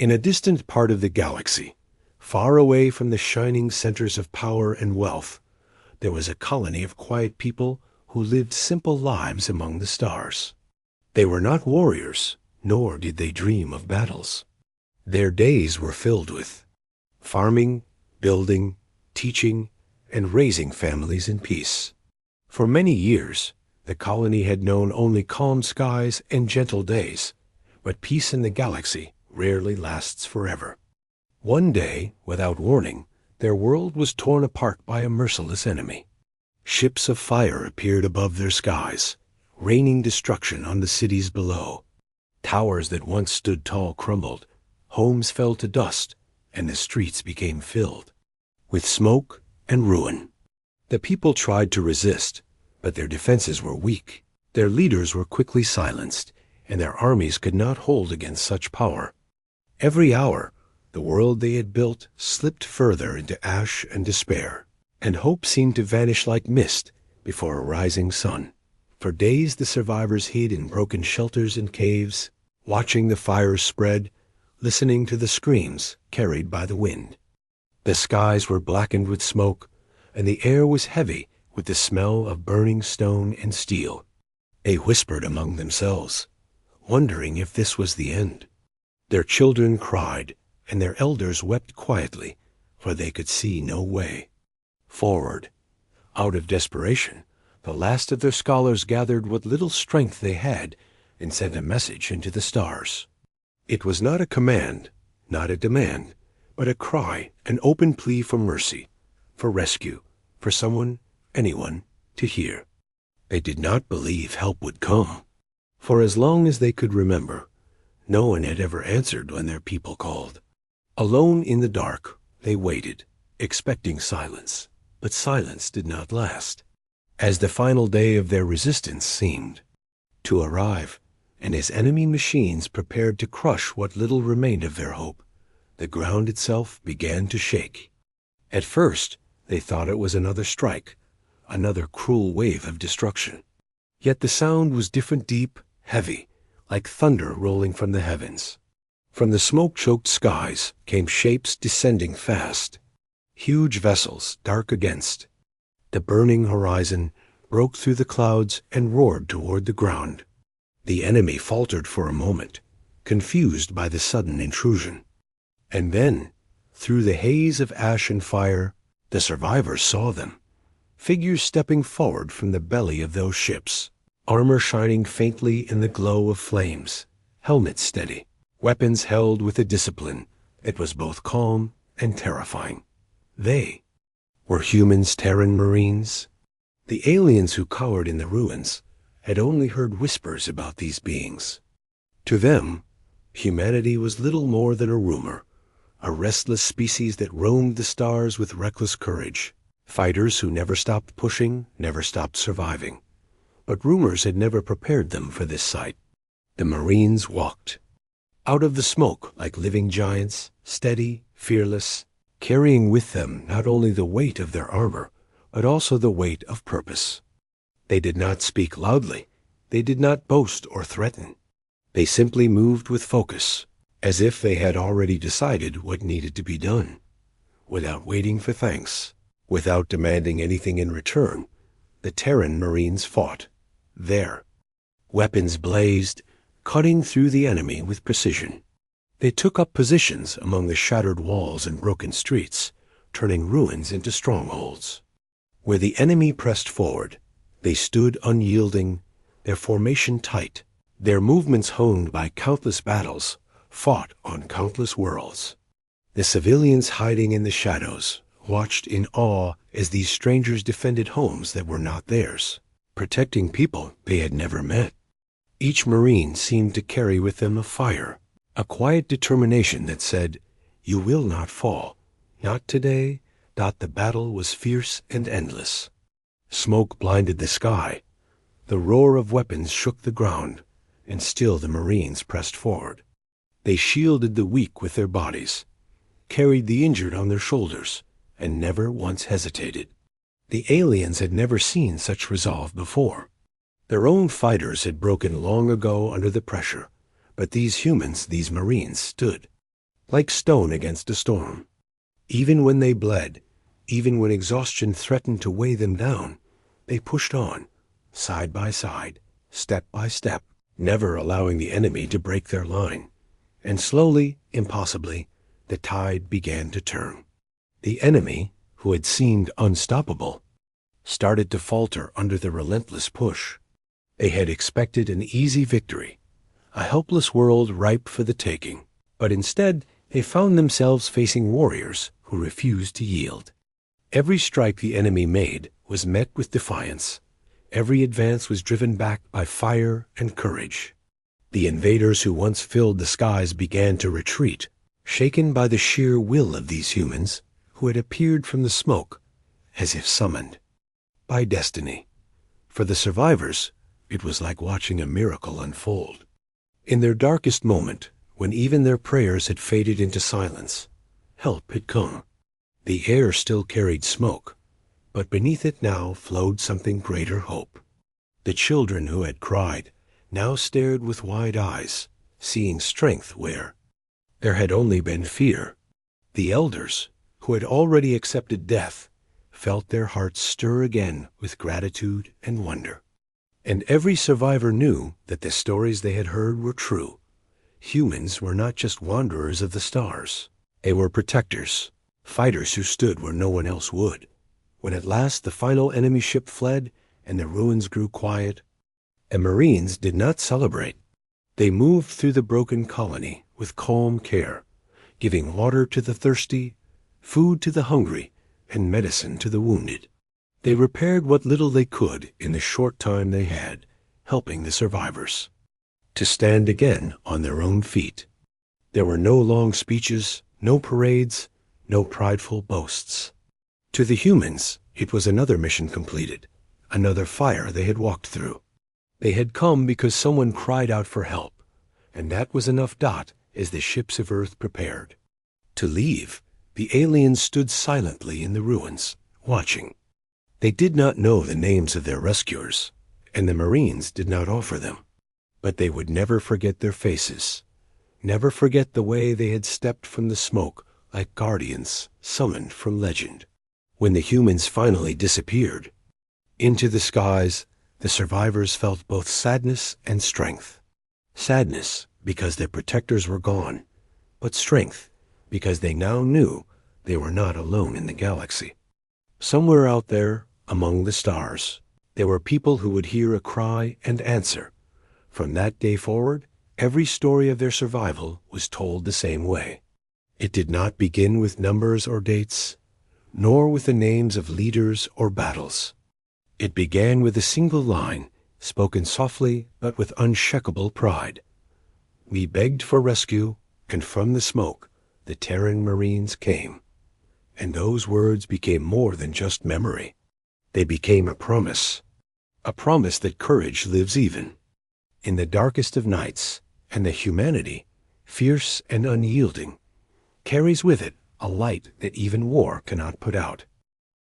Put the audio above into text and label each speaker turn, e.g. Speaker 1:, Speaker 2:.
Speaker 1: In a distant part of the galaxy, far away from the shining centers of power and wealth, there was a colony of quiet people who lived simple lives among the stars. They were not warriors, nor did they dream of battles. Their days were filled with farming, building, teaching, and raising families in peace. For many years, the colony had known only calm skies and gentle days, but peace in the galaxy rarely lasts forever. One day, without warning, their world was torn apart by a merciless enemy. Ships of fire appeared above their skies, raining destruction on the cities below. Towers that once stood tall crumbled, homes fell to dust, and the streets became filled with smoke and ruin. The people tried to resist, but their defenses were weak. Their leaders were quickly silenced, and their armies could not hold against such power. Every hour, the world they had built slipped further into ash and despair, and hope seemed to vanish like mist before a rising sun. For days the survivors hid in broken shelters and caves, watching the fires spread, listening to the screams carried by the wind. The skies were blackened with smoke, and the air was heavy with the smell of burning stone and steel. They whispered among themselves, wondering if this was the end. Their children cried, and their elders wept quietly, for they could see no way forward. Out of desperation, the last of their scholars gathered what little strength they had and sent a message into the stars. It was not a command, not a demand, but a cry, an open plea for mercy, for rescue, for someone, anyone, to hear. They did not believe help would come. For as long as they could remember, no one had ever answered when their people called. Alone in the dark, they waited, expecting silence. But silence did not last, as the final day of their resistance seemed to arrive, and as enemy machines prepared to crush what little remained of their hope, the ground itself began to shake. At first, they thought it was another strike, another cruel wave of destruction. Yet the sound was different, deep, heavy, like thunder rolling from the heavens. From the smoke-choked skies came shapes descending fast, huge vessels dark against. The burning horizon broke through the clouds and roared toward the ground. The enemy faltered for a moment, confused by the sudden intrusion. And then, through the haze of ash and fire, the survivors saw them, figures stepping forward from the belly of those ships, armor shining faintly in the glow of flames, helmets steady, weapons held with a discipline that was both calm and terrifying. They were humans, Terran Marines. The aliens who cowered in the ruins had only heard whispers about these beings. To them, humanity was little more than a rumor, a restless species that roamed the stars with reckless courage, fighters who never stopped pushing, never stopped surviving. But rumors had never prepared them for this sight. The Marines walked out of the smoke like living giants, steady, fearless, carrying with them not only the weight of their armor, but also the weight of purpose. They did not speak loudly. They did not boast or threaten. They simply moved with focus, as if they had already decided what needed to be done. Without waiting for thanks, without demanding anything in return, the Terran Marines fought. There, weapons blazed, cutting through the enemy with precision. They took up positions among the shattered walls and broken streets, turning ruins into strongholds. Where the enemy pressed forward, they stood unyielding, their formation tight, their movements honed by countless battles, fought on countless worlds. The civilians hiding in the shadows watched in awe as these strangers defended homes that were not theirs, protecting people they had never met. Each Marine seemed to carry with them a fire, a quiet determination that said, "You will not fall. Not today." The battle was fierce and endless. Smoke blinded the sky. The roar of weapons shook the ground, and still the Marines pressed forward. They shielded the weak with their bodies, carried the injured on their shoulders, and never once hesitated. The aliens had never seen such resolve before. Their own fighters had broken long ago under the pressure, but these humans, these Marines, stood. like stone against a storm. Even when they bled, even when exhaustion threatened to weigh them down, they pushed on, side by side, step by step, never allowing the enemy to break their line. And slowly, impossibly, the tide began to turn. The enemy, who had seemed unstoppable, started to falter under the relentless push. They had expected an easy victory, a helpless world ripe for the taking, but instead they found themselves facing warriors who refused to yield. Every strike the enemy made was met with defiance. Every advance was driven back by fire and courage. The invaders who once filled the skies began to retreat, shaken by the sheer will of these humans who had appeared from the smoke, as if summoned by destiny. For the survivors, it was like watching a miracle unfold. In their darkest moment, when even their prayers had faded into silence, help had come. The air still carried smoke, but beneath it now flowed something greater hope. The children who had cried now stared with wide eyes, seeing strength where there had only been fear. The elders, who had already accepted death, felt their hearts stir again with gratitude and wonder. And every survivor knew that the stories they had heard were true. Humans were not just wanderers of the stars. They were protectors, fighters who stood where no one else would. When at last the final enemy ship fled and the ruins grew quiet, the Marines did not celebrate. They moved through the broken colony with calm care, giving water to the thirsty, food to the hungry, and medicine to the wounded. They repaired what little they could in the short time they had, helping the survivors to stand again on their own feet. There were no long speeches, no parades, no prideful boasts. To the humans, it was another mission completed, another fire they had walked through. They had come because someone cried out for help, and that was enough. As the ships of Earth prepared to leave, the aliens stood silently in the ruins, watching. They did not know the names of their rescuers, and the Marines did not offer them, but they would never forget their faces, never forget the way they had stepped from the smoke like guardians summoned from legend. When the humans finally disappeared into the skies, the survivors felt both sadness and strength. Sadness because their protectors were gone, but strength because they now knew they were not alone in the galaxy. Somewhere out there, among the stars, there were people who would hear a cry and answer. From that day forward, every story of their survival was told the same way. It did not begin with numbers or dates, nor with the names of leaders or battles. It began with a single line, spoken softly but with unshakable pride. We begged for rescue, and from the smoke, the Terran Marines came. And those words became more than just memory. They became a promise that courage lives even in the darkest of nights, and that humanity, fierce and unyielding, carries with it a light that even war cannot put out.